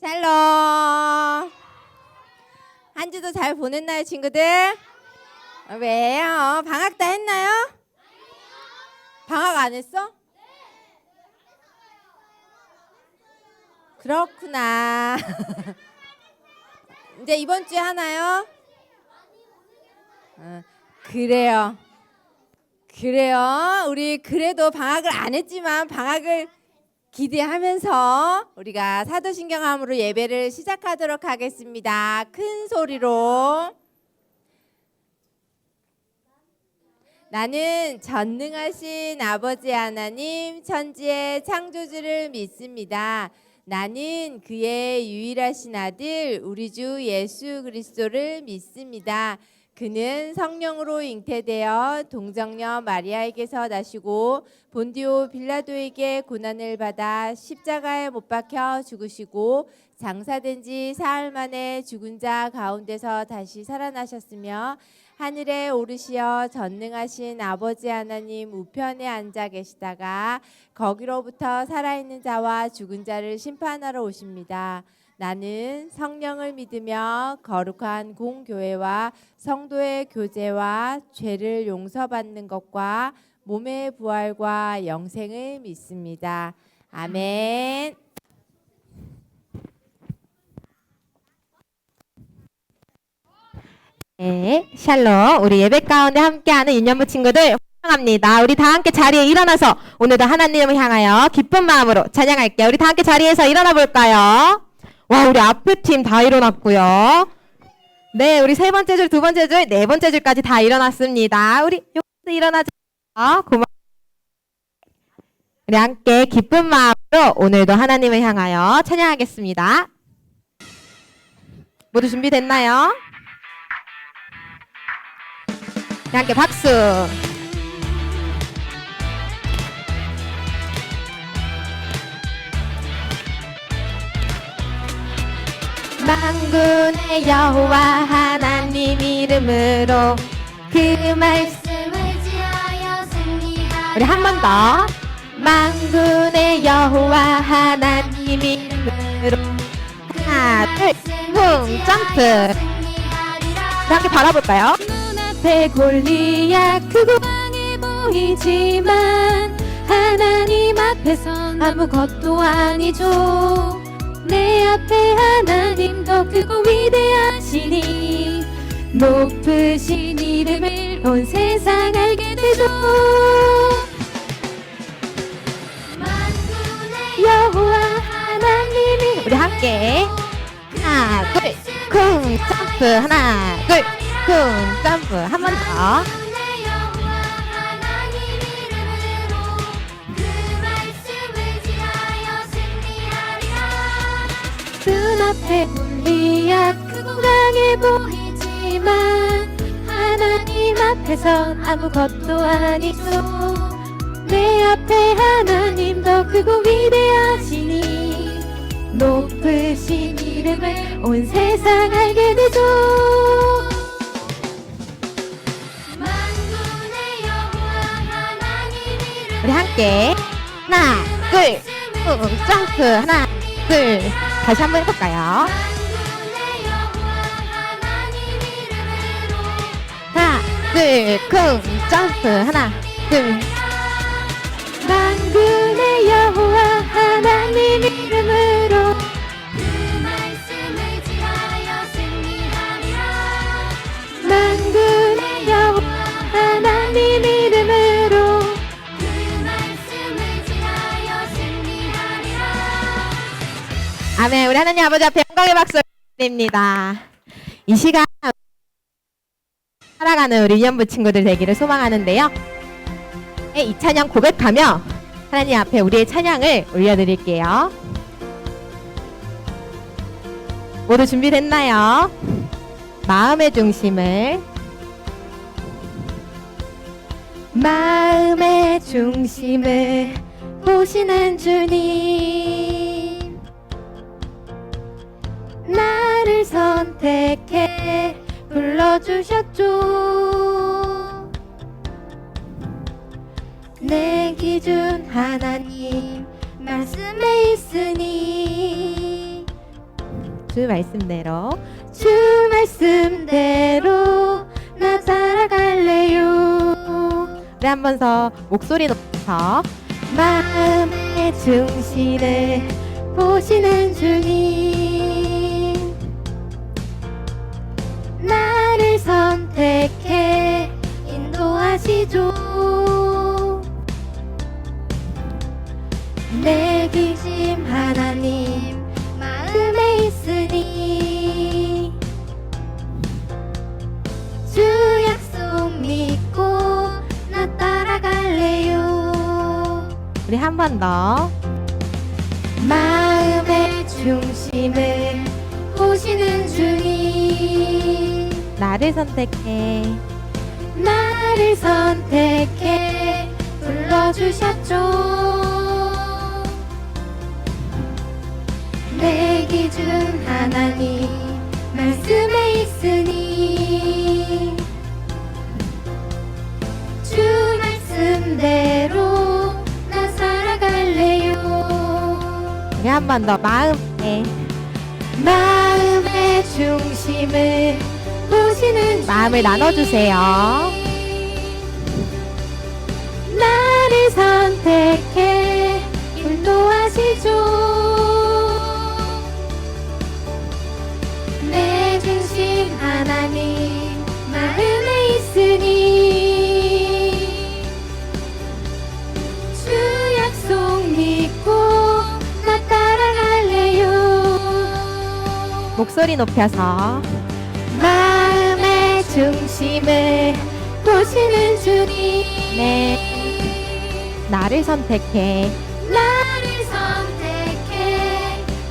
샬롬. 한 주도 잘 보냈나요, 친구들? 왜요? 방학 다 했나요? 방학 안 했어? 그렇구나. 이제 이번 주에 하나요? 그래요. 우리 그래도 방학을 안 했지만 방학을 기대하면서 우리가 사도신경함으로 예배를 시작하도록 하겠습니다. 큰 소리로. 나는 전능하신 아버지 하나님 천지의 창조주를 믿습니다. 나는 그의 유일하신 아들 우리 주 예수 그리스도를 믿습니다. 그는 성령으로 잉태되어 동정녀 마리아에게서 나시고 본디오 빌라도에게 고난을 받아 십자가에 못 박혀 죽으시고 장사된 지 사흘 만에 죽은 자 가운데서 다시 살아나셨으며 하늘에 오르시어 전능하신 아버지 하나님 우편에 앉아 계시다가 거기로부터 살아있는 자와 죽은 자를 심판하러 오십니다. 나는 성령을 믿으며 거룩한 공교회와 성도의 교제와 죄를 용서받는 것과 몸의 부활과 영생을 믿습니다. 아멘. 네, 샬롬. 우리 예배 가운데 함께하는 유년부 친구들 환영합니다. 우리 다 함께 자리에 일어나서 오늘도 하나님을 향하여 기쁜 마음으로 찬양할게요. 우리 다 함께 자리에서 일어나 볼까요? 와, 우리 앞에 팀 다 일어났고요. 네, 우리 세 번째 줄, 두 번째 줄, 네 번째 줄까지 다 일어났습니다. 우리 여기서 일어나죠. 고마워요. 우리 함께 기쁜 마음으로 오늘도 하나님을 향하여 찬양하겠습니다. 모두 준비됐나요? 네, 함께 박수. 만군의 여호와 하나님 이름으로 그 말씀을 지하여 승리하라. 우리 한 번 더. 만군의 여호와 하나님 이름으로 하나 둘 점프. 우리 함께 바라볼까요? 눈앞에 골리앗 크고 강해 보이지만 하나님 앞에선 아무것도 아니죠. 내 앞에 하나님 더 크고 위대하시니 높으신 이름을 온 세상 알게 되죠. 만군의 여호와 하나님이 우리 함께 하나 둘쿵 점프 하나 둘쿵 점프 한 번 더. 눈앞에 골리앗 크고 강해 보이지만 하나님 앞에선 아무것도 아니죠. 내 앞에 하나님 더 크고 위대하시니 높으신 이름을 온 세상 알게 되죠. 만군의 여호와 하나님 이름 우리 함께 하나 둘 점프 하나 둘 다시 한번 해볼까요? 하나 둘쿵 점프 하나 둘. 만군의 여호와 하나님 이름으로 그 말씀을 지하여 승리하리라. 만군의 여호와 하나님 이름으로 그 말씀을 지하여 승리하리라. 아멘. 우리 하나님 아버지 앞에 영광의 박수 드립니다. 이 시간 살아가는 우리 유년부 친구들 되기를 소망하는데요. 이 찬양 고백하며 하나님 앞에 우리의 찬양을 올려드릴게요. 모두 준비됐나요? 마음의 중심을 보시는 주님 나를 선택해 불러주셨죠. 내 기준 하나님 말씀에 있으니 주 말씀대로 나 따라갈래요. 우리 한 번 더 목소리 높여서 마음의 중심을 보시는 주님 나를 선택해 인도하시죠. 내 기심 하나님 마음에 있으니 주 약속 믿고 나 따라갈래요. 우리 한 번 더. 마음의 중심을 보시는 주님 나를 선택해 불러주셨죠. 내 기준 하나님 말씀에 있으니 주 말씀대로 나 살아갈래요. 우리 한 번 더. 마음의 중심을 보시는 마음을 나눠주세요. 나를 선택해 인도하시죠. 내 중심 하나님 마음에 있으니 주 약속 믿고 나 따라갈래요. 목소리 높여서 마음의 중심을 보시는 주님 나를 선택해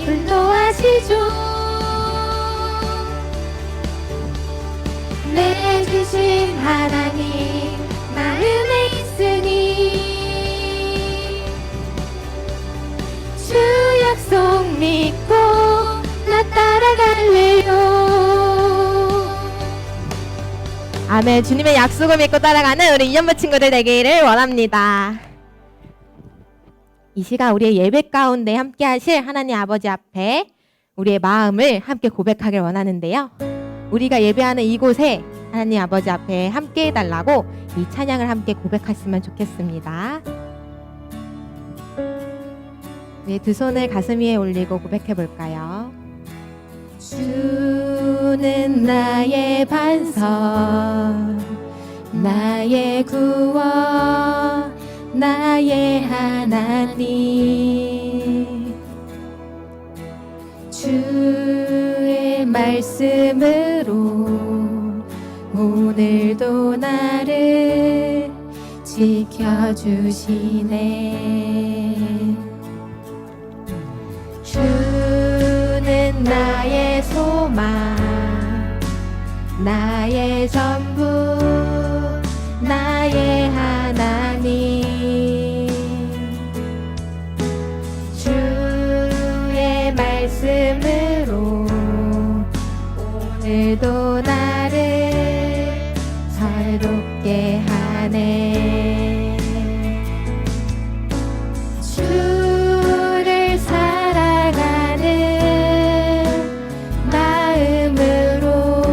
인도하시죠. 내 주신 하나님 마음에 있으니 주 약속 믿고 나 따라갈래요. 아멘. 주님의 약속을 믿고 따라가는 우리 이년부 친구들 되기를 원합니다. 이 시간 우리의 예배 가운데 함께 하실 하나님 아버지 앞에 우리의 마음을 함께 고백하길 원하는데요. 우리가 예배하는 이곳에 하나님 아버지 앞에 함께 해달라고 이 찬양을 함께 고백했으면 좋겠습니다. 네, 두 손을 가슴 위에 올리고 고백해 볼까요? 주는 나의 반석, 나의 구원, 나의 하나님. 주의 말씀으로 오늘도 나를 지켜주시네. 주는 나의 소망, 나의 전부, 나의 하나님. 주의 말씀으로 오늘도 나를 살롭게 하네. 주를 사랑하는 마음으로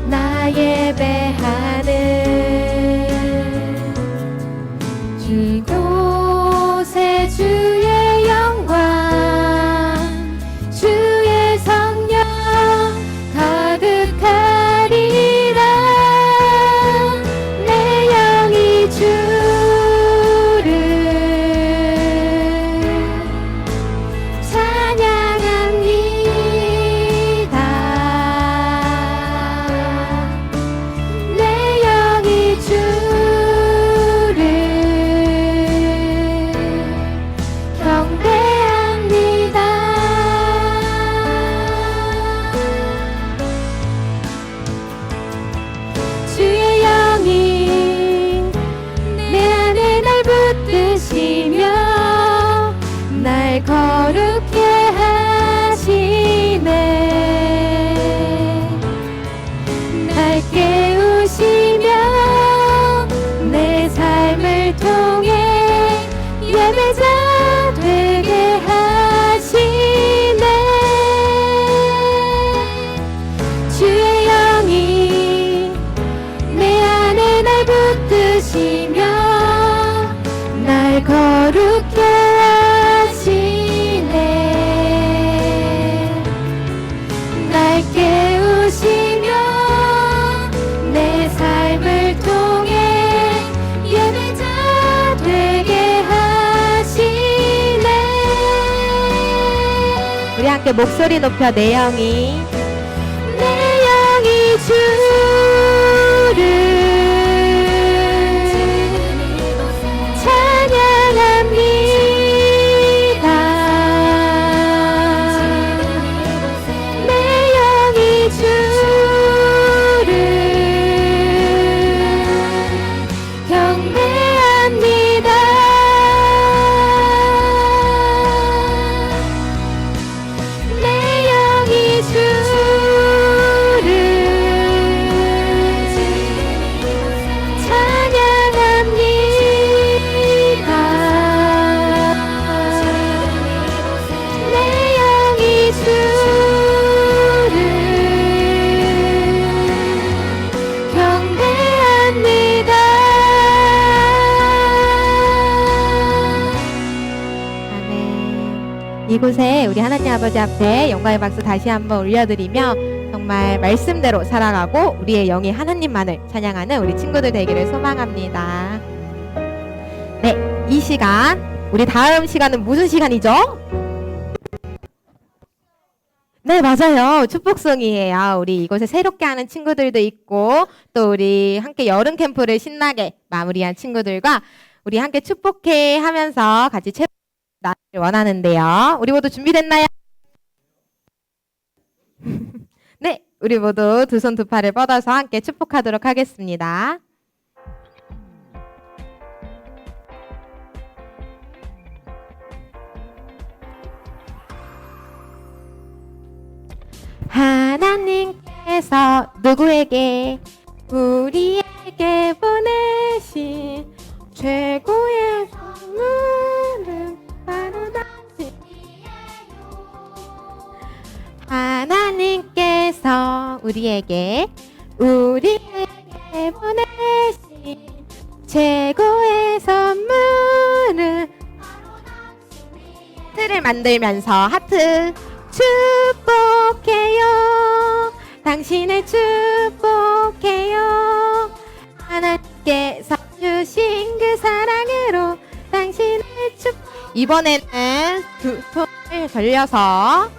나 예배하는 이곳에 주의 영광, 주의 성령 가득한 우리 함께 목소리 높여 내 영이 주를 찬양합니다. 내 영이 주를 경배합니다. 내 영이 주를 찬양합니다. 내 영이 주를 경배합니다. 아멘. 이곳에 우리 하나님 아버지 앞에 영광의 박수 다시 한번 올려드리며 정말 말씀대로 살아가고 우리의 영이 하나님만을 찬양하는 우리 친구들 되기를 소망합니다. 네, 이 시간 우리 다음 시간은 무슨 시간이죠? 네, 맞아요. 축복송이에요. 우리 이곳에 새롭게 하는 친구들도 있고 또 우리 함께 여름 캠프를 신나게 마무리한 친구들과 우리 함께 축복해 하면서 같이 나를 원하는데요. 우리 모두 준비됐나요? 네, 우리 모두 두 손 두 팔을 뻗어서 함께 축복하도록 하겠습니다. 하나님께서 누구에게 우리에게 보내신 최고의 선물은 바로 하나님께서 우리에게 보내신 최고의 선물은 하트를 만들면서 하트 축복해요. 당신을 축복해요. 하나님께서 주신 그 사랑으로 당신을 이번에는 두 손을 벌려서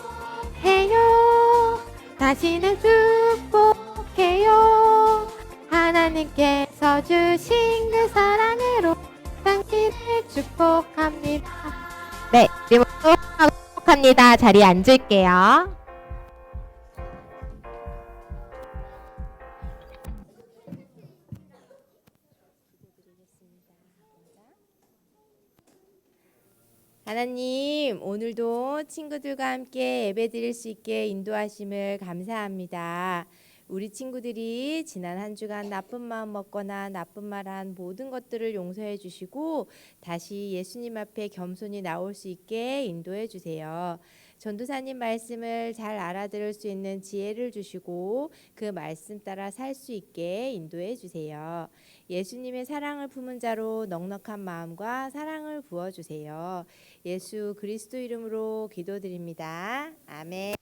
해요. 당신을 축복해요. 하나님께서 주신 그 사랑으로 당신을 축복합니다. 네, 우리 모두 축복합니다. 자리에 앉을게요. 하나님, 오늘도 친구들과 함께 예배드릴 수 있게 인도하심을 감사합니다. 우리 친구들이 지난 한 주간 나쁜 마음 먹거나 나쁜 말한 모든 것들을 용서해 주시고 다시 예수님 앞에 겸손히 나올 수 있게 인도해 주세요. 전도사님 말씀을 잘 알아들을 수 있는 지혜를 주시고 그 말씀 따라 살 수 있게 인도해 주세요. 예수님의 사랑을 품은 자로 넉넉한 마음과 사랑을 부어주세요. 예수 그리스도 이름으로 기도드립니다. 아멘.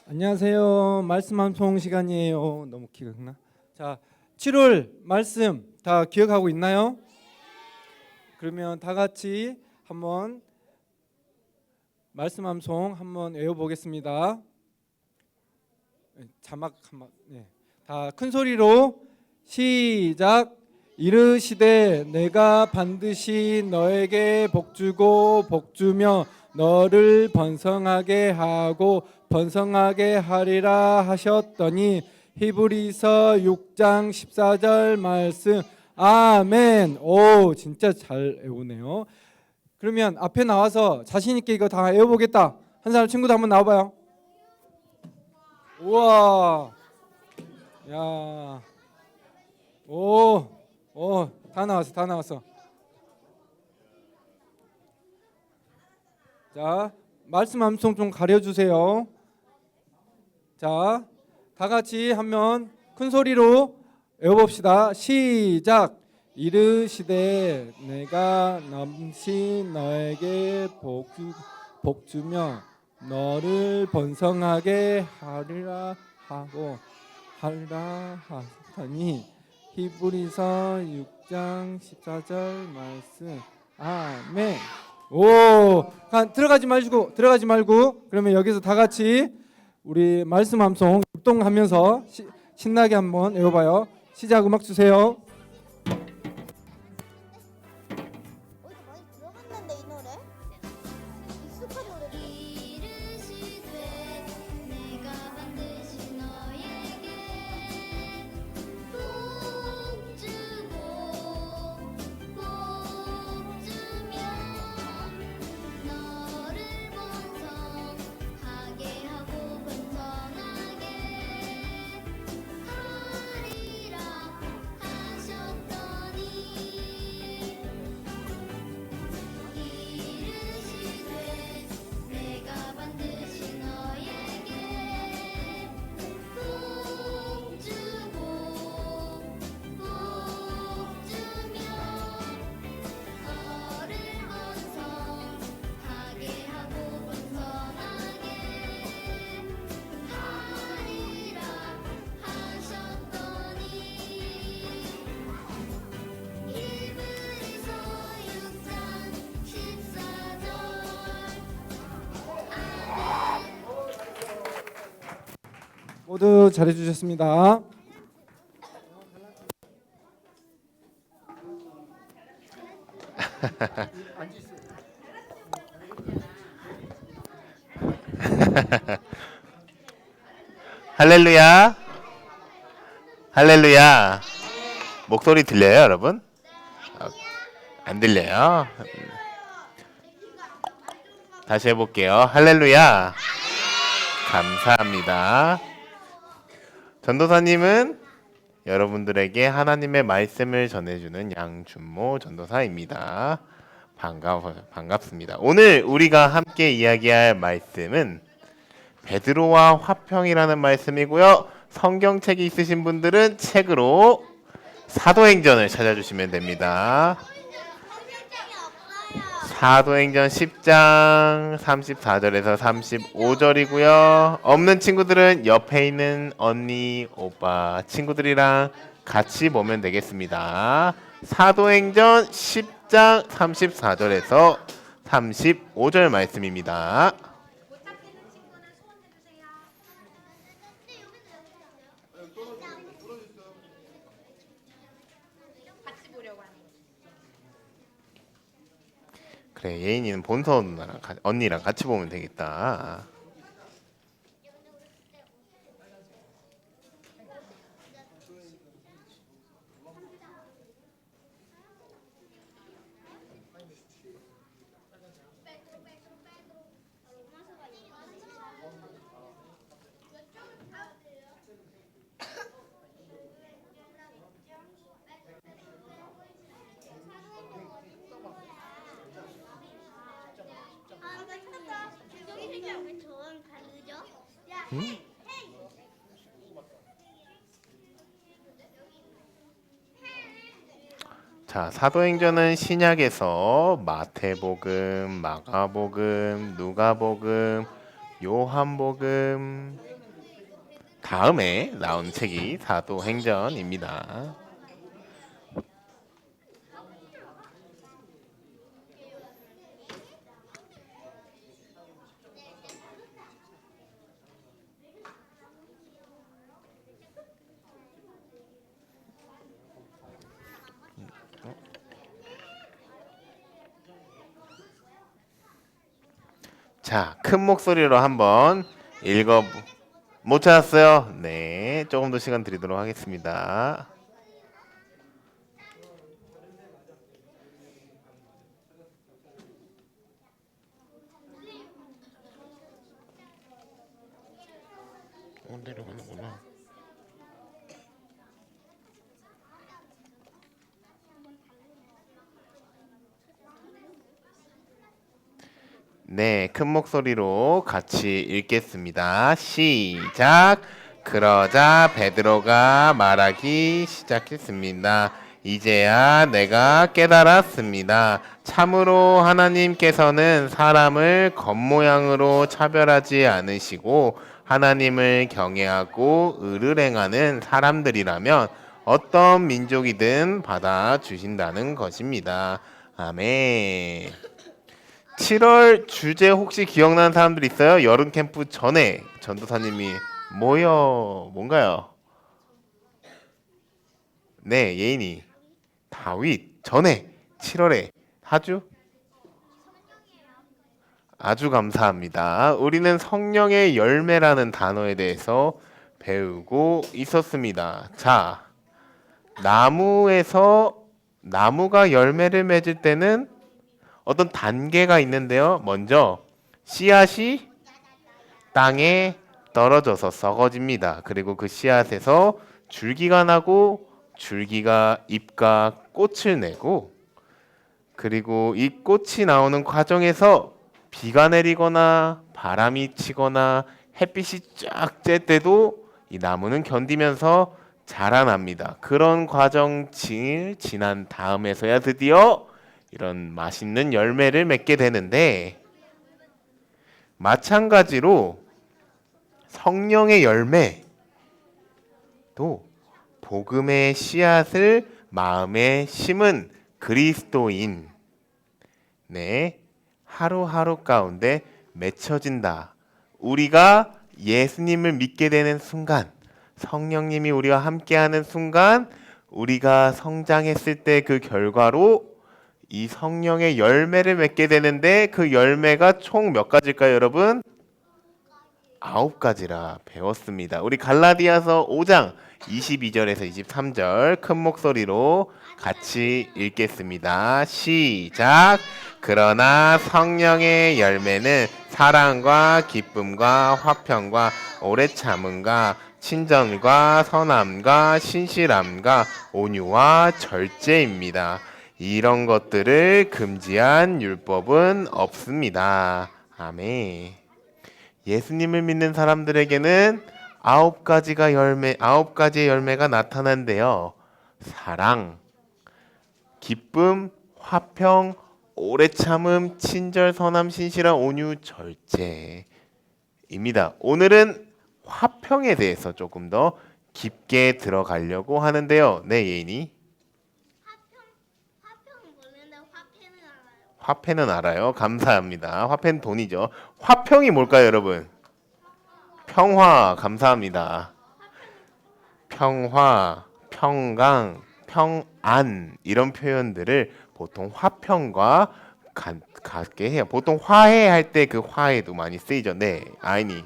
안녕하세요. 말씀 한송 시간이에요. 너무 기가 나. 자, 7월 말씀 다 기억하고 있나요? 그러면 다 같이 한번 말씀 함송 한번 외워보겠습니다. 자막 한번. 네. 다 큰 소리로 시작. 이르시되 내가 반드시 너에게 복주고 복주며 너를 번성하게 하고 번성하게 하리라 하셨더니 히브리서 6장 14절 말씀. 아멘. 오, 진짜 잘 외우네요. 그러면 앞에 나와서 자신 있게 이거 다 외워보겠다 한 사람 친구도 한번 나와봐요. 우와, 야, 오, 다 나왔어, 다 나왔어. 자, 말씀 함송 좀 가려주세요. 자, 다 같이 한번 큰 소리로 외워봅시다. 시작. 이르시되 내가 넘치 너에게 복주며 너를 번성하게 하리라 하더니 히브리서 6장 14절 말씀. 아멘. 들어가지 말고 그러면 여기서 다 같이 우리 말씀 함송 율동하면서 신나게 한번 외워봐요. 시작. 음악 주세요. 어디서 많이 들어봤는데 이 노래? 익숙한 노래인데. 이르시되 내가 반드시 너에게 복 주고 복 주며 너를 번성하게 하고 번성하게 하리라 하셨더니 이르시되 내가 반드시 너에게 복 주고 복 주며 너를 번성하게 하고 번성하게 하리라 하셨더니 히브리서 6장 14절 모두 잘해주셨습니다. 할렐루야. 할렐루야. 목소리 들려요, 여러분? 안 들려요? 다시 해볼게요. 할렐루야. 감사합니다. 전도사님은 여러분들에게 하나님의 말씀을 전해주는 양준모 전도사입니다. 반갑습니다. 오늘 우리가 함께 이야기할 말씀은 베드로와 화평이라는 말씀이고요. 성경책이 있으신 분들은 책으로 사도행전을 찾아주시면 됩니다. 사도행전 10장 34절에서 35절이고요. 없는 친구들은 옆에 있는 언니, 오빠, 친구들이랑 같이 보면 되겠습니다. 사도행전 10장 34절에서 35절 말씀입니다. 그래, 예인이는 본서 누나랑 언니랑 같이 보면 되겠다. 자, 사도행전은 신약에서 마태복음, 마가복음, 누가복음, 요한복음 다음에 나온 책이 사도행전입니다. 자, 큰 목소리로 한번 못 찾았어요? 네, 조금 더 시간 드리도록 하겠습니다. 내려가는구나. 네, 큰 목소리로 같이 읽겠습니다. 시작. 그러자 베드로가 말하기 시작했습니다. 이제야 내가 깨달았습니다. 참으로 하나님께서는 사람을 겉모양으로 차별하지 않으시고 하나님을 경외하고 의를 행하는 사람들이라면 어떤 민족이든 받아주신다는 것입니다. 아멘. 7월 주제 혹시 기억나는 사람들 있어요? 여름 캠프 전에 전도사님이 뭔가요? 네, 예인이 다윗 전에 7월에 하주? 아주 감사합니다. 우리는 성령의 열매라는 단어에 대해서 배우고 있었습니다. 자, 나무가 열매를 맺을 때는 어떤 단계가 있는데요. 먼저 씨앗이 땅에 떨어져서 썩어집니다. 그리고 그 씨앗에서 줄기가 나고 줄기가 잎과 꽃을 내고 그리고 이 꽃이 나오는 과정에서 비가 내리거나 바람이 치거나 햇빛이 쫙 쬐 때도 이 나무는 견디면서 자라납니다. 그런 과정을 지난 다음에서야 드디어 이런 맛있는 열매를 맺게 되는데 마찬가지로 성령의 열매도 복음의 씨앗을 마음에 심은 그리스도인 하루하루 가운데 맺혀진다. 우리가 예수님을 믿게 되는 순간 성령님이 우리와 함께하는 순간 우리가 성장했을 때 그 결과로 이 성령의 열매를 맺게 되는데 그 열매가 총 몇 가지일까요, 여러분? 9가지라 배웠습니다. 우리 갈라디아서 5장 22절에서 23절 큰 목소리로 같이 읽겠습니다. 시작. 그러나 성령의 열매는 사랑과 기쁨과 화평과 오래 참음과 친절과 선함과 신실함과 온유와 절제입니다. 이런 것들을 금지한 율법은 없습니다. 아멘. 예수님을 믿는 사람들에게는 9가지의 열매가 나타난대요. 사랑, 기쁨, 화평, 오래 참음, 친절, 선함, 신실함, 온유, 절제입니다. 오늘은 화평에 대해서 조금 더 깊게 들어가려고 하는데요. 네, 예인이. 화평은 모르는데 화폐는 알아요. 화폐는 알아요. 감사합니다. 화폐는 돈이죠. 화평이 뭘까요, 여러분? 평화. 감사합니다. 평화, 평강, 평안 이런 표현들을 보통 화평과 같게 해요. 보통 화해할 때 그 화해도 많이 쓰이죠. 네, 아이니.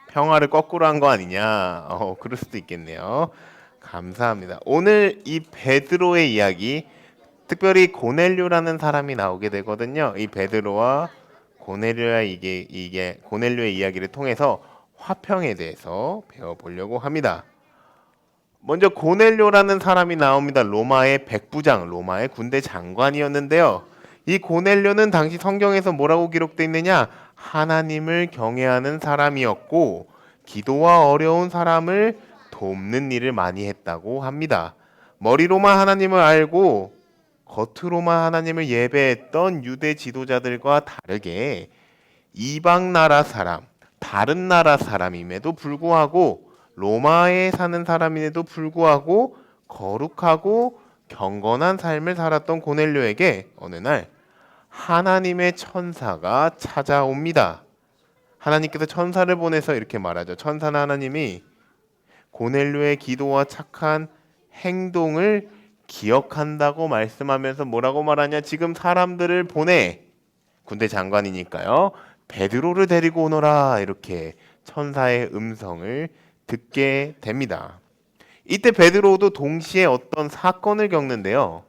평화를 거꾸로 한 거 아니냐? 그럴 수도 있겠네요. 감사합니다. 오늘 이 베드로의 이야기, 특별히 고넬료라는 사람이 나오게 되거든요. 이 베드로와 고넬료의 이야기를 통해서 화평에 대해서 배워보려고 합니다. 먼저 고넬료라는 사람이 나옵니다. 로마의 백부장, 로마의 군대 장관이었는데요. 이 고넬료는 당시 성경에서 뭐라고 기록되어 있느냐? 하나님을 경외하는 사람이었고 기도와 어려운 사람을 돕는 일을 많이 했다고 합니다. 머리로만 하나님을 알고 겉으로만 하나님을 예배했던 유대 지도자들과 다르게 이방 나라 사람, 다른 나라 사람임에도 불구하고 로마에 사는 사람임에도 불구하고 거룩하고 경건한 삶을 살았던 고넬료에게 어느 날 하나님의 천사가 찾아옵니다. 하나님께서 천사를 보내서 이렇게 말하죠. 천사는 하나님이 고넬료의 기도와 착한 행동을 기억한다고 말씀하면서 뭐라고 말하냐? 지금 사람들을 보내. 군대 장관이니까요. 베드로를 데리고 오너라. 이렇게 천사의 음성을 듣게 됩니다. 이때 베드로도 동시에 어떤 사건을 겪는데요.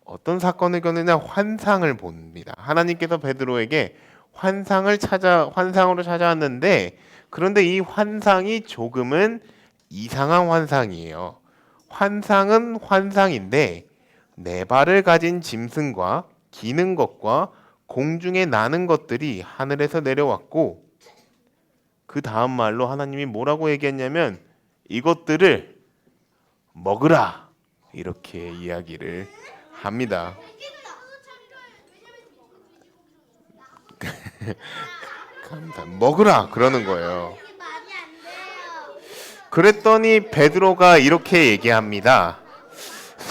어떤 사건을 겪느냐? 환상을 봅니다. 하나님께서 베드로에게 환상으로 찾아왔는데 그런데 이 환상이 조금은 이상한 환상이에요. 환상은 환상인데 네 발을 가진 짐승과 기는 것과 공중에 나는 것들이 하늘에서 내려왔고 그 다음 말로 하나님이 뭐라고 얘기했냐면 이것들을 먹으라 이렇게 이야기를 합니다. 먹으라 그러는 거예요. 말이 안 돼요. 그랬더니 베드로가 이렇게 얘기합니다.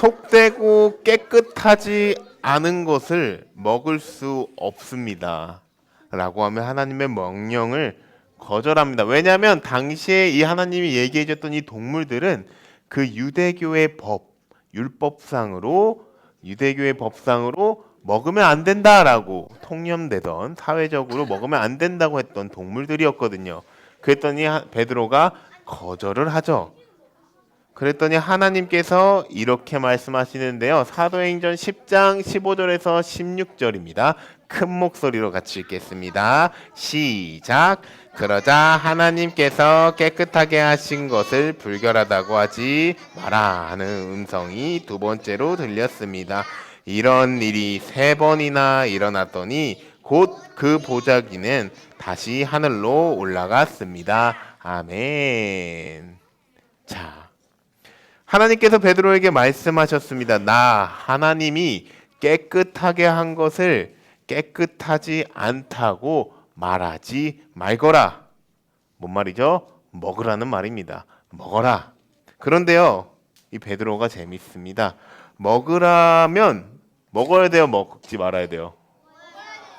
속되고 깨끗하지 않은 것을 먹을 수 없습니다. 라고 하면 하나님의 명령을 거절합니다. 왜냐하면 당시에 이 하나님이 얘기해 줬던 이 동물들은 그 유대교의 율법상으로 먹으면 안 된다라고 통념되던, 사회적으로 먹으면 안 된다고 했던 동물들이었거든요. 그랬더니 베드로가 거절을 하죠. 그랬더니 하나님께서 이렇게 말씀하시는데요. 사도행전 10장 15절에서 16절입니다. 큰 목소리로 같이 읽겠습니다. 시작. 그러자 하나님께서 깨끗하게 하신 것을 불결하다고 하지 마라 하는 음성이 두 번째로 들렸습니다. 이런 일이 3번이나 일어났더니 곧 그 보자기는 다시 하늘로 올라갔습니다. 아멘. 자, 하나님께서 베드로에게 말씀하셨습니다. 나 하나님이 깨끗하게 한 것을 깨끗하지 않다고 말하지 말거라. 뭔 말이죠? 먹으라는 말입니다. 먹어라. 그런데요, 이 베드로가 재밌습니다. 먹으라면 먹어야 돼요? 먹지 말아야 돼요?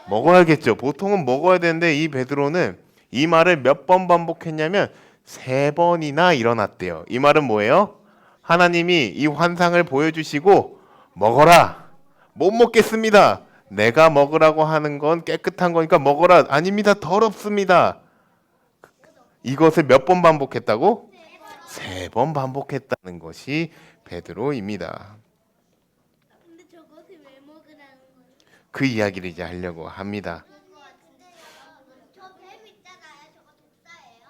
먹어야겠죠. 보통은 먹어야 되는데 이 베드로는 이 말을 몇 번 반복했냐면 3번이나 일어났대요. 이 말은 뭐예요? 하나님이 이 환상을 보여주시고 먹어라. 못 먹겠습니다. 내가 먹으라고 하는 건 깨끗한 거니까 먹어라. 아닙니다. 더럽습니다. 이것을 몇 번 반복했다고? 3번 반복했다는 것이 베드로입니다. 근데 저것을 왜 먹으라는 거예요? 그 이야기를 이제 하려고 합니다. 저 뱀 있잖아요. 저거 독사예요?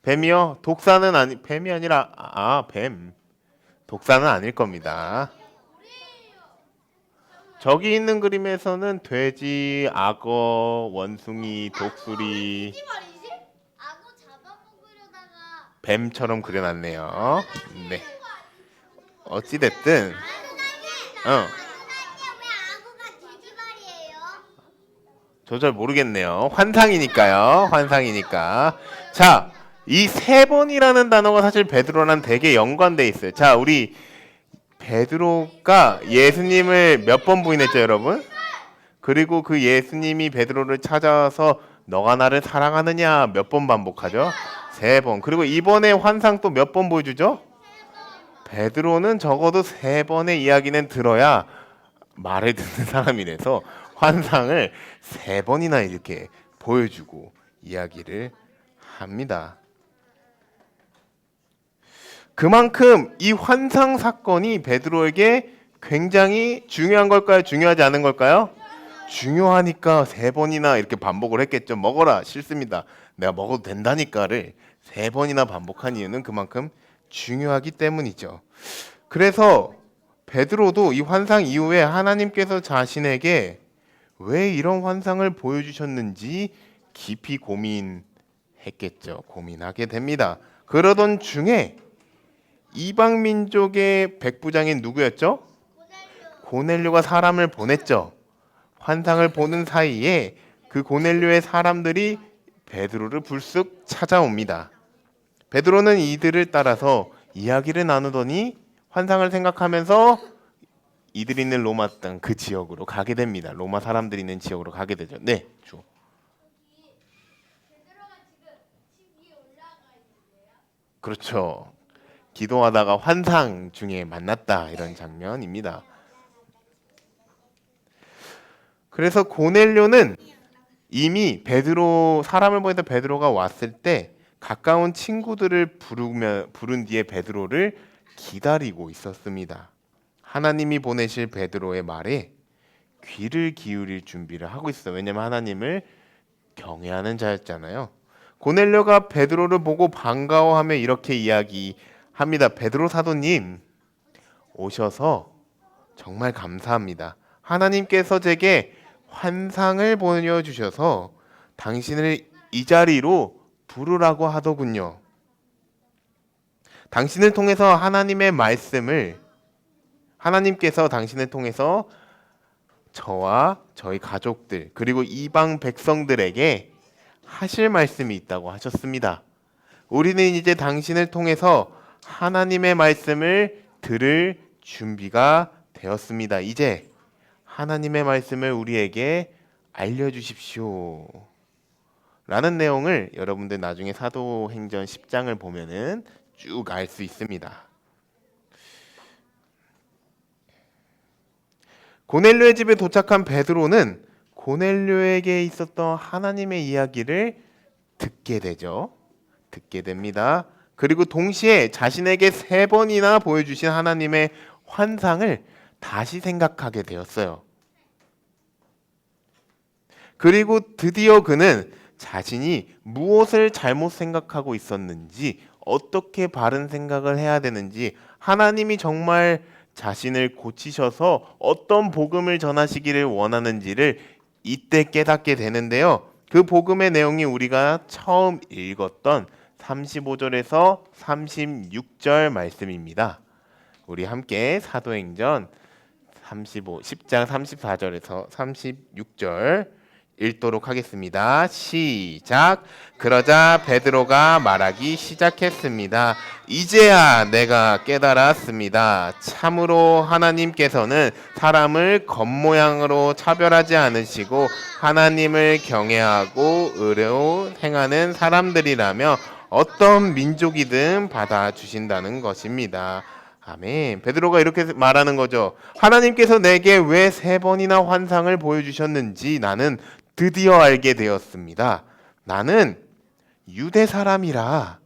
뱀이요? 독사는 아니, 뱀이 아니라 뱀. 독사는 아닐 겁니다. 저기 있는 그림에서는 돼지, 악어, 원숭이, 독수리, 말이지? 악어 잡아먹으려다가 뱀처럼 그려놨네요. 네. 어찌 됐든 왜 악어가 돼지발이에요? 저 잘 모르겠네요. 환상이니까요. 환상이니까. 자, 이 3번이라는 단어가 사실 베드로랑 되게 연관돼 있어요. 자, 우리 베드로가 예수님을 몇 번 부인했죠, 여러분? 그리고 그 예수님이 베드로를 찾아와서 너가 나를 사랑하느냐 몇 번 반복하죠? 3번. 그리고 이번에 환상 또 몇 번 보여주죠? 베드로는 적어도 3번의 이야기는 들어야 말을 듣는 사람이라서 환상을 3번이나 이렇게 보여주고 이야기를 합니다. 그만큼 이 환상 사건이 베드로에게 굉장히 중요한 걸까요? 중요하지 않은 걸까요? 중요하니까 3번이나 이렇게 반복을 했겠죠. 먹어라. 싫습니다. 내가 먹어도 된다니까를 3번이나 반복한 이유는 그만큼 중요하기 때문이죠. 그래서 베드로도 이 환상 이후에 하나님께서 자신에게 왜 이런 환상을 보여주셨는지 깊이 고민했겠죠. 고민하게 됩니다. 그러던 중에 이방 민족의 백부장인 누구였죠? 고넬료가 사람을 보냈죠. 환상을 보는 사이에 그 고넬료의 사람들이 베드로를 불쑥 찾아옵니다. 베드로는 이들을 따라서 이야기를 나누더니 환상을 생각하면서 이들이 있는 로마 땅 그 지역으로 가게 됩니다. 로마 사람들이 있는 지역으로 가게 되죠. 네, 주. 그렇죠. 기도하다가 환상 중에 만났다 이런 장면입니다. 그래서 고넬료는 이미 사람을 보내서 베드로가 왔을 때 가까운 친구들을 부른 뒤에 베드로를 기다리고 있었습니다. 하나님이 보내실 베드로의 말에 귀를 기울일 준비를 하고 있어요. 왜냐하면 하나님을 경외하는 자였잖아요. 고넬료가 베드로를 보고 반가워하며 이렇게 이야기합니다. 베드로 사도님 오셔서 정말 감사합니다. 하나님께서 제게 환상을 보여주셔서 당신을 이 자리로 부르라고 하더군요. 당신을 통해서 하나님께서 당신을 통해서 저와 저희 가족들 그리고 이방 백성들에게 하실 말씀이 있다고 하셨습니다. 우리는 이제 당신을 통해서 하나님의 말씀을 들을 준비가 되었습니다. 이제 하나님의 말씀을 우리에게 알려주십시오. 라는 내용을 여러분들 나중에 사도행전 10장을 보면은 쭉 알 수 있습니다. 고넬료의 집에 도착한 베드로는 고넬료에게 있었던 하나님의 이야기를 듣게 되죠. 듣게 됩니다. 그리고 동시에 자신에게 3번이나 보여주신 하나님의 환상을 다시 생각하게 되었어요. 그리고 드디어 그는 자신이 무엇을 잘못 생각하고 있었는지, 어떻게 바른 생각을 해야 되는지, 하나님이 정말 자신을 고치셔서 어떤 복음을 전하시기를 원하는지를 이때 깨닫게 되는데요. 그 복음의 내용이 우리가 처음 읽었던 35절에서 36절 말씀입니다. 우리 함께 사도행전 10장 34절에서 36절 읽도록 하겠습니다. 시작. 그러자 베드로가 말하기 시작했습니다. 이제야 내가 깨달았습니다. 참으로 하나님께서는 사람을 겉모양으로 차별하지 않으시고 하나님을 경외하고 의로 행하는 사람들이라며 어떤 민족이든 받아주신다는 것입니다. 아멘. 베드로가 이렇게 말하는 거죠. 하나님께서 내게 왜 3번이나 환상을 보여주셨는지 나는 드디어 알게 되었습니다. 나는 유대 사람이라,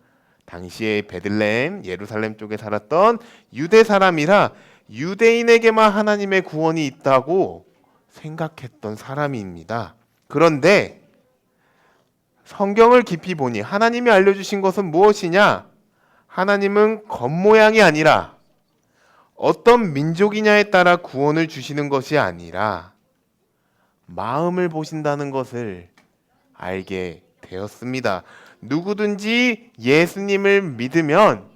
당시에 베들레헴, 예루살렘 쪽에 살았던 유대 사람이라 유대인에게만 하나님의 구원이 있다고 생각했던 사람입니다. 그런데 성경을 깊이 보니 하나님이 알려주신 것은 무엇이냐? 하나님은 겉모양이 아니라 어떤 민족이냐에 따라 구원을 주시는 것이 아니라 마음을 보신다는 것을 알게 되었습니다. 누구든지 예수님을 믿으면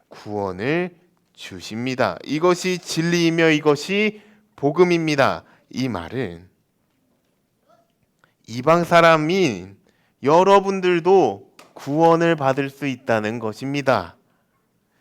구원을 주십니다. 이것이 진리이며 이것이 복음입니다. 이 말은 이방 사람인 여러분들도 구원을 받을 수 있다는 것입니다.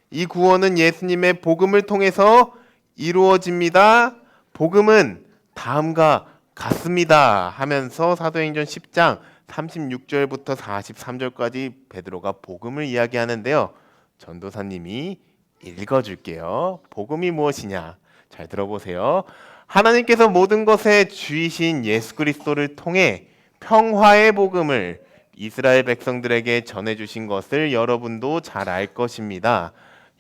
이 구원은 예수님의 복음을 통해서 이루어집니다. 복음은 다음과 같습니다 하면서 사도행전 10장 36절부터 43절까지 베드로가 복음을 이야기하는데요. 전도사님이 읽어줄게요. 복음이 무엇이냐? 잘 들어보세요. 하나님께서 모든 것의 주이신 예수 그리스도를 통해 평화의 복음을 이스라엘 백성들에게 전해주신 것을 여러분도 잘 알 것입니다.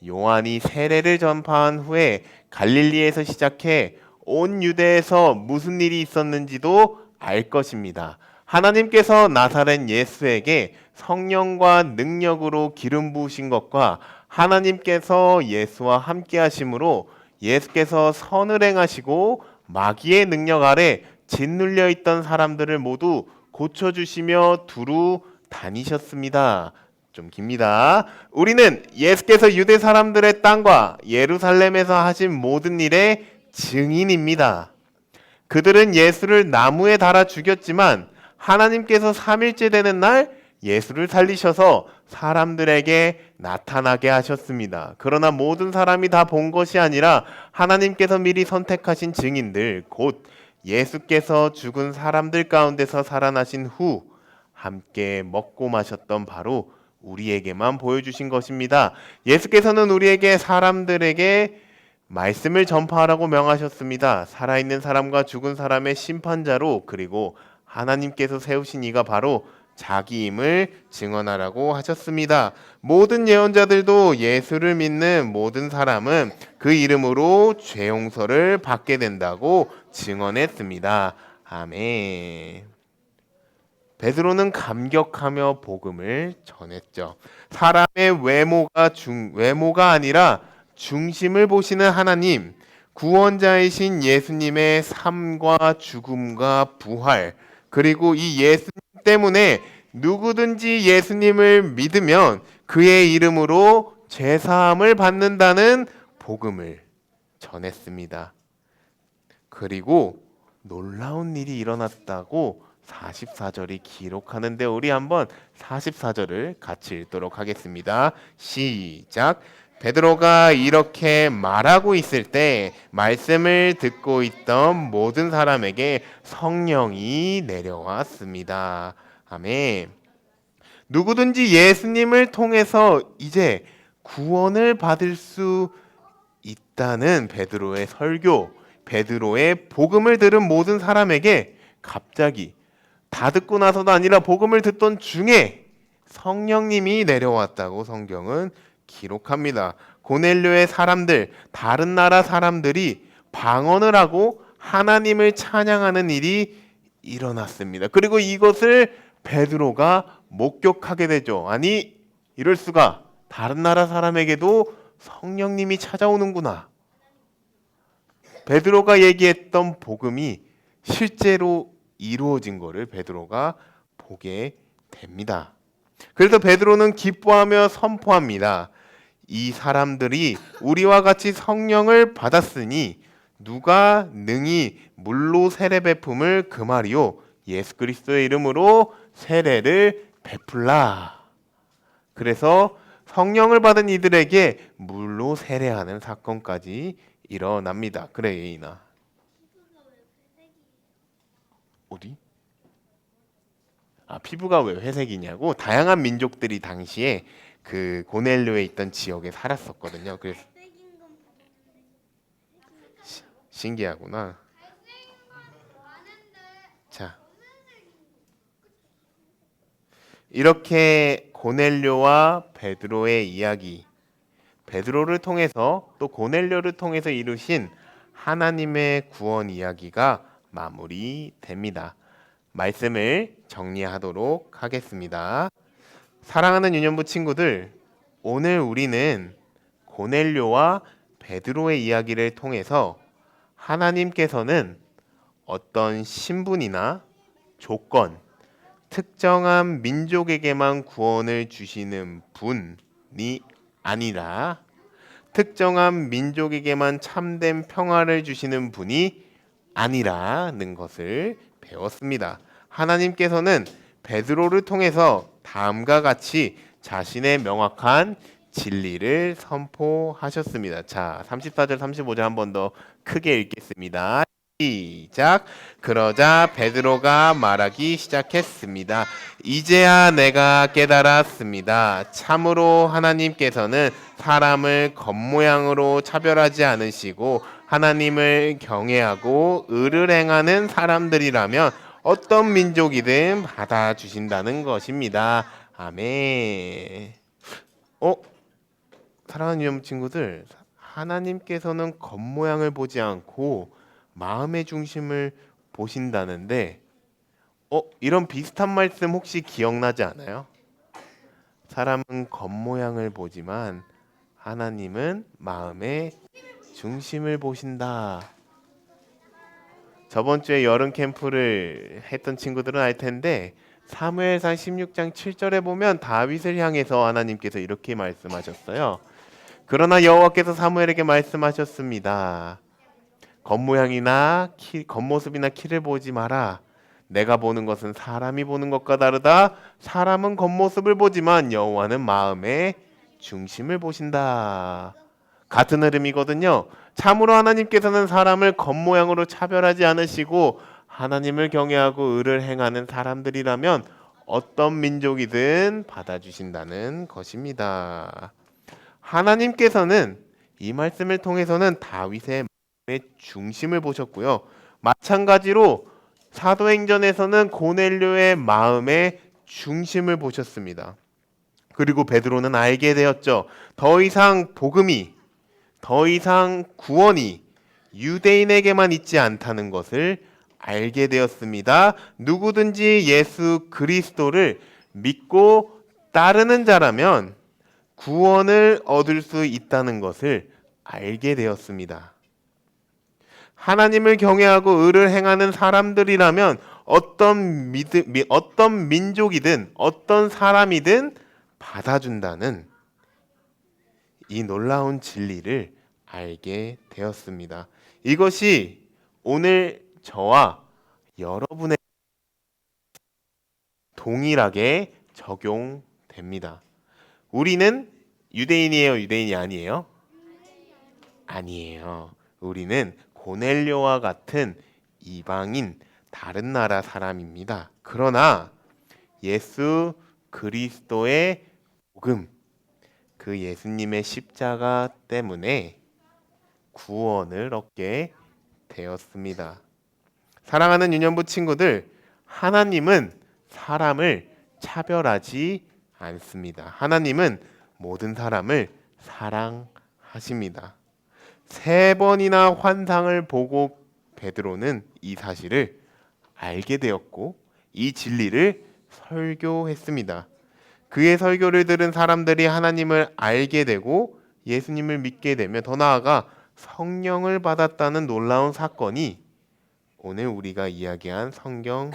요한이 세례를 전파한 후에 갈릴리에서 시작해 온 유대에서 무슨 일이 있었는지도 알 것입니다. 하나님께서 나사렛 예수에게 성령과 능력으로 기름 부으신 것과 하나님께서 예수와 함께 하심으로 예수께서 선을 행하시고 마귀의 능력 아래 짓눌려 있던 사람들을 모두 고쳐주시며 두루 다니셨습니다. 좀 깁니다. 우리는 예수께서 유대 사람들의 땅과 예루살렘에서 하신 모든 일의 증인입니다. 그들은 예수를 나무에 달아 죽였지만 하나님께서 3일째 되는 날 예수를 살리셔서 사람들에게 나타나게 하셨습니다. 그러나 모든 사람이 다 본 것이 아니라 하나님께서 미리 선택하신 증인들, 곧 예수께서 죽은 사람들 가운데서 살아나신 후 함께 먹고 마셨던 바로 우리에게만 보여주신 것입니다. 예수께서는 우리에게 사람들에게 말씀을 전파하라고 명하셨습니다. 살아있는 사람과 죽은 사람의 심판자로, 그리고 하나님께서 세우신 이가 바로 자기임을 증언하라고 하셨습니다. 모든 예언자들도 예수를 믿는 모든 사람은 그 이름으로 죄 용서를 받게 된다고 증언했습니다. 아멘. 베드로는 감격하며 복음을 전했죠. 사람의 외모가 아니라 중심을 보시는 하나님, 구원자이신 예수님의 삶과 죽음과 부활, 그리고 이 예수님 때문에 누구든지 예수님을 믿으면 그의 이름으로 죄사함을 받는다는 복음을 전했습니다. 그리고 놀라운 일이 일어났다고 44절이 기록하는데 우리 한번 44절을 같이 읽도록 하겠습니다. 시작. 베드로가 이렇게 말하고 있을 때 말씀을 듣고 있던 모든 사람에게 성령이 내려왔습니다. 아멘. 누구든지 예수님을 통해서 이제 구원을 받을 수 있다는 베드로의 설교, 베드로의 복음을 들은 모든 사람에게 갑자기 다 듣고 나서도 아니라 복음을 듣던 중에 성령님이 내려왔다고 성경은 기록합니다. 고넬료의 사람들, 다른 나라 사람들이 방언을 하고 하나님을 찬양하는 일이 일어났습니다. 그리고 이것을 베드로가 목격하게 되죠. 아니, 이럴 수가. 다른 나라 사람에게도 성령님이 찾아오는구나. 베드로가 얘기했던 복음이 실제로 이루어진 것을 베드로가 보게 됩니다. 그래서 베드로는 기뻐하며 선포합니다. 이 사람들이 우리와 같이 성령을 받았으니 누가 능히 물로 세례 베품을 금하리요 예수 그리스도의 이름으로 세례를 베풀라. 그래서 성령을 받은 이들에게 물로 세례하는 사건까지 일어납니다. 그래, 예인아. 어디? 피부가 왜 회색이냐고? 다양한 민족들이 당시에 그 고넬료에 있던 지역에 살았었거든요. 그래서 신기하구나. 자, 이렇게 고넬료와 베드로의 이야기, 베드로를 통해서 또 고넬료를 통해서 이루신 하나님의 구원 이야기가 마무리됩니다. 말씀을 정리하도록 하겠습니다. 사랑하는 유년부 친구들, 오늘 우리는 고넬료와 베드로의 이야기를 통해서 하나님께서는 어떤 신분이나 조건, 특정한 민족에게만 구원을 주시는 분이 아니라 특정한 민족에게만 참된 평화를 주시는 분이 아니라는 것을 배웠습니다. 하나님께서는 베드로를 통해서 다음과 같이 자신의 명확한 진리를 선포하셨습니다. 자, 34절 35절 한 번 더 크게 읽겠습니다. 시작. 그러자 베드로가 말하기 시작했습니다. 이제야 내가 깨달았습니다. 참으로 하나님께서는 사람을 겉모양으로 차별하지 않으시고 하나님을 경외하고 의를 행하는 사람들이라면 어떤 민족이든 받아주신다는 것입니다. 아멘. 사랑하는 유년 친구들, 하나님께서는 겉모양을 보지 않고 마음의 중심을 보신다는데 이런 비슷한 말씀 혹시 기억나지 않아요? 사람은 겉모양을 보지만 하나님은 마음의 중심을 보신다. 저번 주에 여름 캠프를 했던 친구들은 알 텐데 사무엘상 16장 7절에 보면 다윗을 향해서 하나님께서 이렇게 말씀하셨어요. 그러나 여호와께서 사무엘에게 말씀하셨습니다. 겉모양이나 겉모습이나 키를 보지 마라. 내가 보는 것은 사람이 보는 것과 다르다. 사람은 겉모습을 보지만 여호와는 마음의 중심을 보신다. 같은 흐름이거든요. 참으로 하나님께서는 사람을 겉모양으로 차별하지 않으시고 하나님을 경외하고 의를 행하는 사람들이라면 어떤 민족이든 받아주신다는 것입니다. 하나님께서는 이 말씀을 통해서는 다윗의 마음의 중심을 보셨고요. 마찬가지로 사도행전에서는 고넬료의 마음의 중심을 보셨습니다. 그리고 베드로는 알게 되었죠. 더 이상 복음이, 더 이상 구원이 유대인에게만 있지 않다는 것을 알게 되었습니다. 누구든지 예수 그리스도를 믿고 따르는 자라면 구원을 얻을 수 있다는 것을 알게 되었습니다. 하나님을 경외하고 의를 행하는 사람들이라면 어떤 민족이든 어떤 사람이든 받아준다는 이 놀라운 진리를 알게 되었습니다. 이것이 오늘 저와 여러분의 동일하게 적용됩니다. 우리는 유대인이에요? 유대인이 아니에요? 아니에요. 우리는 고넬료와 같은 이방인 다른 나라 사람입니다. 그러나 예수 그리스도의 복음, 그 예수님의 십자가 때문에 구원을 얻게 되었습니다. 사랑하는 유년부 친구들, 하나님은 사람을 차별하지 않습니다. 하나님은 모든 사람을 사랑하십니다. 3번이나 환상을 보고 베드로는 이 사실을 알게 되었고 이 진리를 설교했습니다. 그의 설교를 들은 사람들이 하나님을 알게 되고 예수님을 믿게 되며 더 나아가 성령을 받았다는 놀라운 사건이 오늘 우리가 이야기한 성경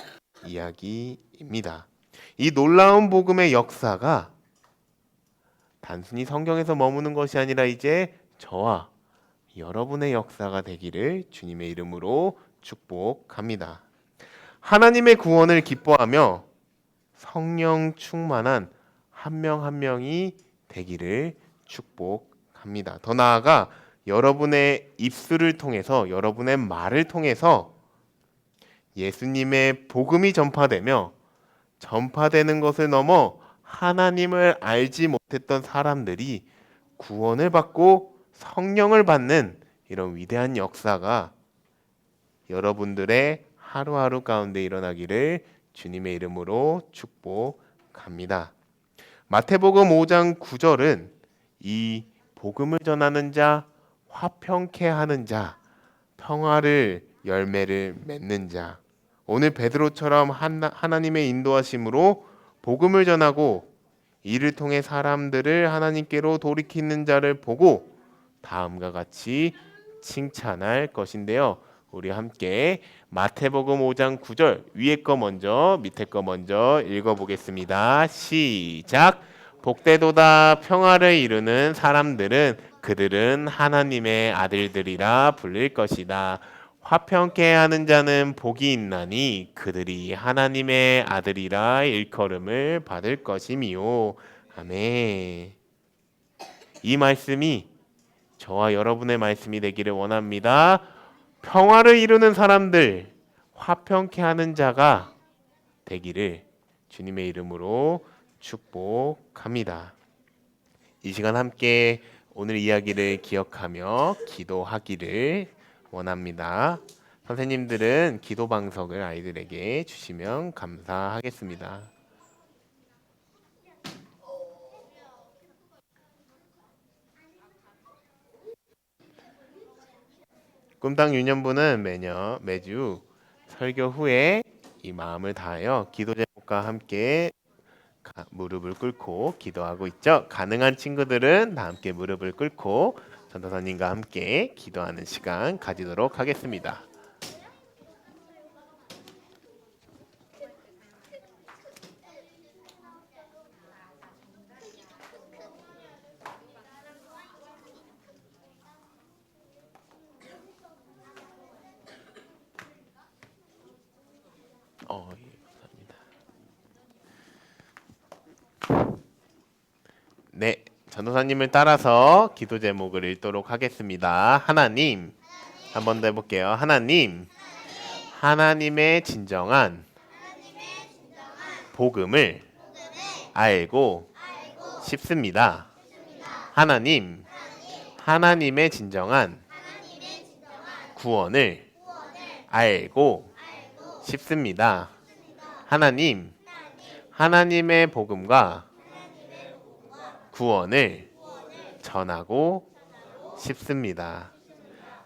이야기입니다. 이 놀라운 복음의 역사가 단순히 성경에서 머무는 것이 아니라 이제 저와 여러분의 역사가 되기를 주님의 이름으로 축복합니다. 하나님의 구원을 기뻐하며 성령 충만한 한 명 한 명이 되기를 축복합니다. 더 나아가 여러분의 입술을 통해서, 여러분의 말을 통해서 예수님의 복음이 전파되며 전파되는 것을 넘어 하나님을 알지 못했던 사람들이 구원을 받고 성령을 받는 이런 위대한 역사가 여러분들의 하루하루 가운데 일어나기를 주님의 이름으로 축복합니다. 마태복음 5장 9절은 이 복음을 전하는 자, 화평케 하는 자, 평화를 열매를 맺는 자, 오늘 베드로처럼 하나님의 인도하심으로 복음을 전하고 이를 통해 사람들을 하나님께로 돌이키는 자를 보고 다음과 같이 칭찬할 것인데요. 우리 함께 마태복음 5장 9절 위에 거 먼저 밑에 거 먼저 읽어보겠습니다. 시작. 복되도다 평화를 이루는 사람들은 그들은 하나님의 아들들이라 불릴 것이다. 화평케 하는 자는 복이 있나니 그들이 하나님의 아들이라 일컬음을 받을 것이미요. 아멘. 이 말씀이 저와 여러분의 말씀이 되기를 원합니다. 평화를 이루는 사람들, 화평케 하는 자가 되기를 주님의 이름으로 축복합니다. 이 시간 함께 오늘 이야기를 기억하며 기도하기를 원합니다. 선생님들은 기도 방석을 아이들에게 주시면 감사하겠습니다. 꿈당 유년부는 매주 설교 후에 이 마음을 다하여 기도 제목과 함께 무릎을 꿇고 기도하고 있죠. 가능한 친구들은 다 함께 무릎을 꿇고 전도사님과 함께 기도하는 시간 가지도록 하겠습니다. 네, 전도사님을 따라서 기도 제목을 읽도록 하겠습니다. 하나님, 한 번 더 해볼게요. 하나님, 하나님의 진정한 복음을 알고 싶습니다. 하나님, 하나님의 진정한 구원을 알고 싶습니다. 하나님, 하나님의 복음과 구원을 전하고 싶습니다.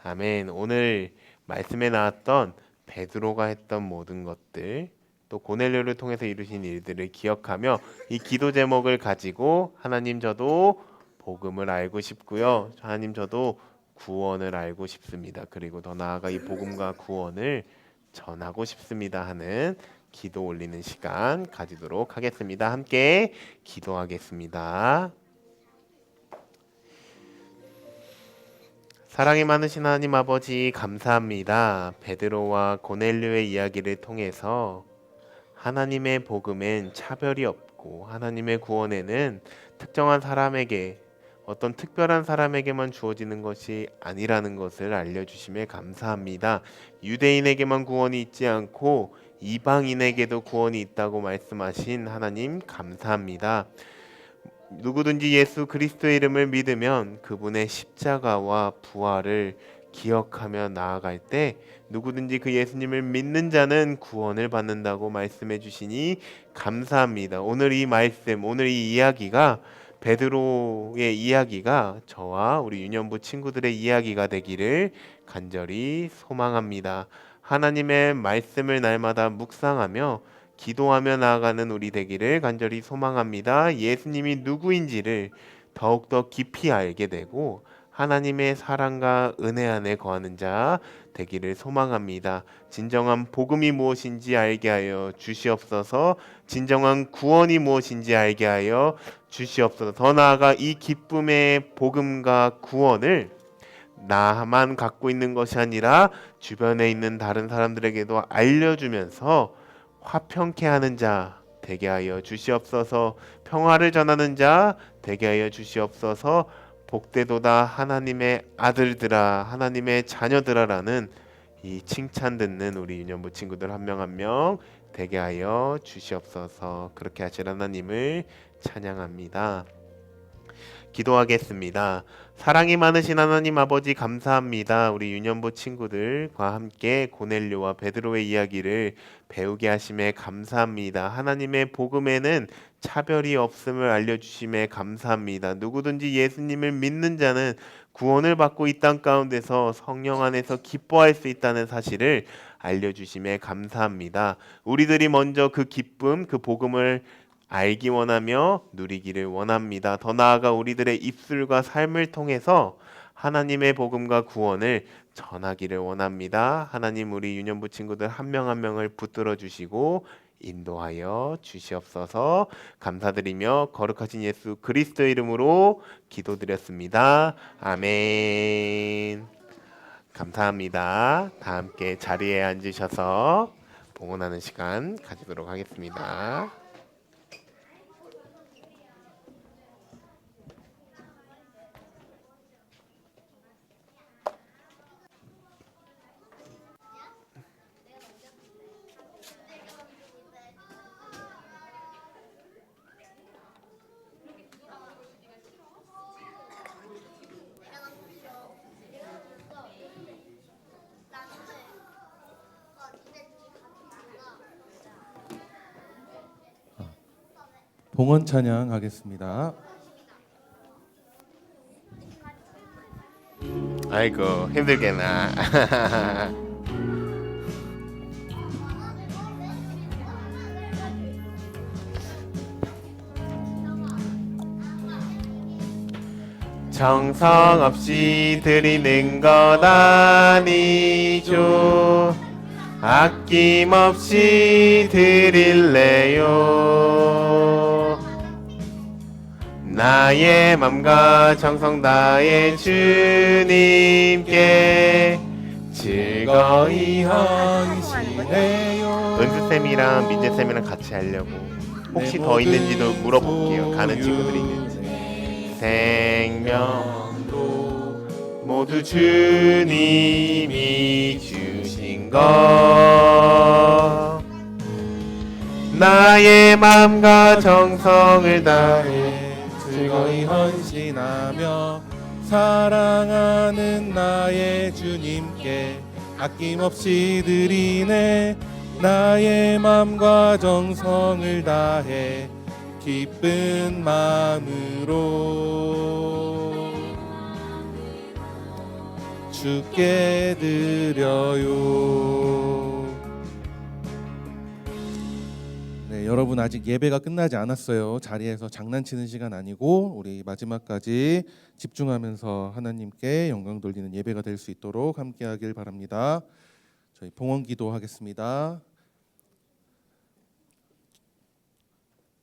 아멘. 오늘 말씀에 나왔던 베드로가 했던 모든 것들, 또 고넬료를 통해서 이루신 일들을 기억하며 이 기도 제목을 가지고 하나님 저도 복음을 알고 싶고요. 하나님 저도 구원을 알고 싶습니다. 그리고 더 나아가 이 복음과 구원을 전하고 싶습니다 하는 기도 올리는 시간 가지도록 하겠습니다. 함께 기도하겠습니다. 사랑이 많으신 하나님 아버지 감사합니다. 베드로와 고넬료의 이야기를 통해서 하나님의 복음엔 차별이 없고 하나님의 구원에는 특정한 사람에게 어떤 특별한 사람에게만 주어지는 것이 아니라는 것을 알려주심에 감사합니다. 유대인에게만 구원이 있지 않고 이방인에게도 구원이 있다고 말씀하신 하나님 감사합니다. 누구든지 예수 그리스도의 이름을 믿으면 그분의 십자가와 부활을 기억하며 나아갈 때 누구든지 그 예수님을 믿는 자는 구원을 받는다고 말씀해 주시니 감사합니다. 오늘 이 말씀, 오늘 이 이야기가 베드로의 이야기가 저와 우리 유년부 친구들의 이야기가 되기를 간절히 소망합니다. 하나님의 말씀을 날마다 묵상하며 기도하며 나아가는 우리 되기를 간절히 소망합니다. 예수님이 누구인지를 더욱더 깊이 알게 되고 하나님의 사랑과 은혜 안에 거하는 자 되기를 소망합니다. 진정한 복음이 무엇인지 알게 하여 주시옵소서. 진정한 구원이 무엇인지 알게 하여 주시옵소서. 더 나아가 이 기쁨의 복음과 구원을 나만 갖고 있는 것이 아니라 주변에 있는 다른 사람들에게도 알려주면서 화평케 하는 자 되게 하여 주시옵소서. 평화를 전하는 자 되게 하여 주시옵소서. 복되도다 하나님의 아들들아, 하나님의 자녀들아라는 이 칭찬 듣는 우리 유년부 친구들 한 명 한 명 되게 하여 주시옵소서. 그렇게 하실 하나님을 찬양합니다. 기도하겠습니다. 사랑이 많으신 하나님 아버지 감사합니다. 우리 유년부 친구들과 함께 고넬료와 베드로의 이야기를 배우게 하심에 감사합니다. 하나님의 복음에는 차별이 없음을 알려주심에 감사합니다. 누구든지 예수님을 믿는 자는 구원을 받고 이 땅 가운데서 성령 안에서 기뻐할 수 있다는 사실을 알려주심에 감사합니다. 우리들이 먼저 그 기쁨, 그 복음을 알기 원하며 누리기를 원합니다. 더 나아가 우리들의 입술과 삶을 통해서 하나님의 복음과 구원을 전하기를 원합니다. 하나님 우리 유년부 친구들 한 명 한 명을 붙들어 주시고 인도하여 주시옵소서. 감사드리며 거룩하신 예수 그리스도 이름으로 기도드렸습니다. 아멘. 감사합니다. 다 함께 자리에 앉으셔서 봉헌하는 시간 가지도록 하겠습니다. 봉헌 찬양하겠습니다. 아이고 힘들게나. 정성 없이 드리는 것 아니죠. 아낌없이 드릴래요. 나의 맘과 정성 다해 주님께 즐거이 헌신해요. 은수쌤이랑 민재쌤이랑 같이 하려고 혹시 더 있는지도 물어볼게요. 가는 친구들이 있는지. 생명도 모두 주님이 주신 것 나의 맘과 정성을 다해 즐거이 헌신하며 사랑하는 나의 주님께 아낌없이 드리네. 나의 맘과 정성을 다해 기쁜 마음으로 주께 드려요. 네, 여러분 아직 예배가 끝나지 않았어요. 자리에서 장난치는 시간 아니고 우리 마지막까지 집중하면서 하나님께 영광 돌리는 예배가 될 수 있도록 함께하길 바랍니다. 저희 봉헌 기도하겠습니다.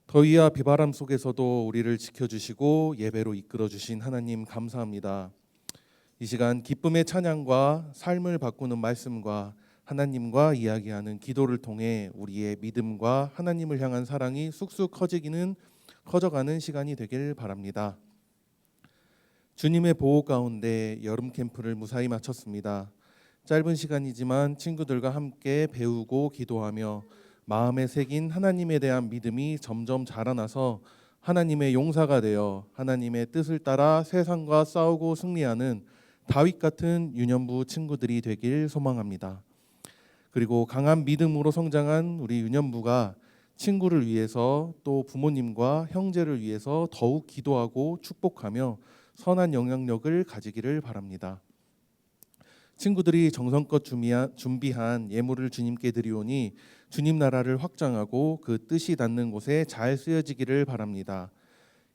더위와 비바람 속에서도 우리를 지켜주시고 예배로 이끌어주신 하나님 감사합니다. 이 시간 기쁨의 찬양과 삶을 바꾸는 말씀과 하나님과 이야기하는 기도를 통해 우리의 믿음과 하나님을 향한 사랑이 쑥쑥 커져가는 시간이 되길 바랍니다. 주님의 보호 가운데 여름 캠프를 무사히 마쳤습니다. 짧은 시간이지만 친구들과 함께 배우고 기도하며 마음에 새긴 하나님에 대한 믿음이 점점 자라나서 하나님의 용사가 되어 하나님의 뜻을 따라 세상과 싸우고 승리하는 다윗 같은 유년부 친구들이 되길 소망합니다. 그리고 강한 믿음으로 성장한 우리 유년부가 친구를 위해서 또 부모님과 형제를 위해서 더욱 기도하고 축복하며 선한 영향력을 가지기를 바랍니다. 친구들이 정성껏 준비한 예물을 주님께 드리오니 주님 나라를 확장하고 그 뜻이 닿는 곳에 잘 쓰여지기를 바랍니다.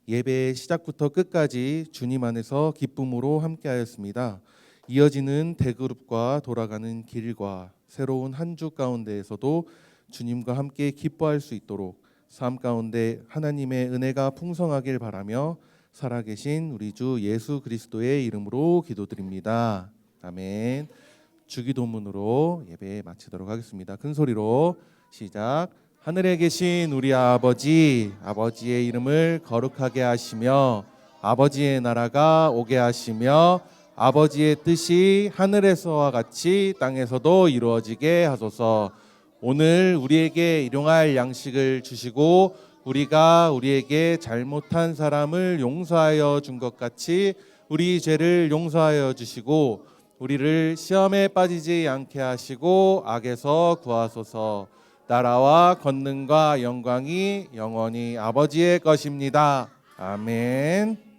예배의 시작부터 끝까지 주님 안에서 기쁨으로 함께하였습니다. 이어지는 대그룹과 돌아가는 길과 새로운 한 주 가운데에서도 주님과 함께 기뻐할 수 있도록 삶 가운데 하나님의 은혜가 풍성하길 바라며 살아계신 우리 주 예수 그리스도의 이름으로 기도드립니다. 아멘. 주기도문으로 예배 마치도록 하겠습니다. 큰 소리로 시작. 하늘에 계신 우리 아버지, 아버지의 이름을 거룩하게 하시며 아버지의 나라가 오게 하시며 아버지의 뜻이 하늘에서와 같이 땅에서도 이루어지게 하소서. 오늘 우리에게 일용할 양식을 주시고 우리가 우리에게 잘못한 사람을 용서하여 준 것 같이 우리 죄를 용서하여 주시고 우리를 시험에 빠지지 않게 하시고 악에서 구하소서. 나라와 권능과 영광이 영원히 아버지의 것입니다. 아멘.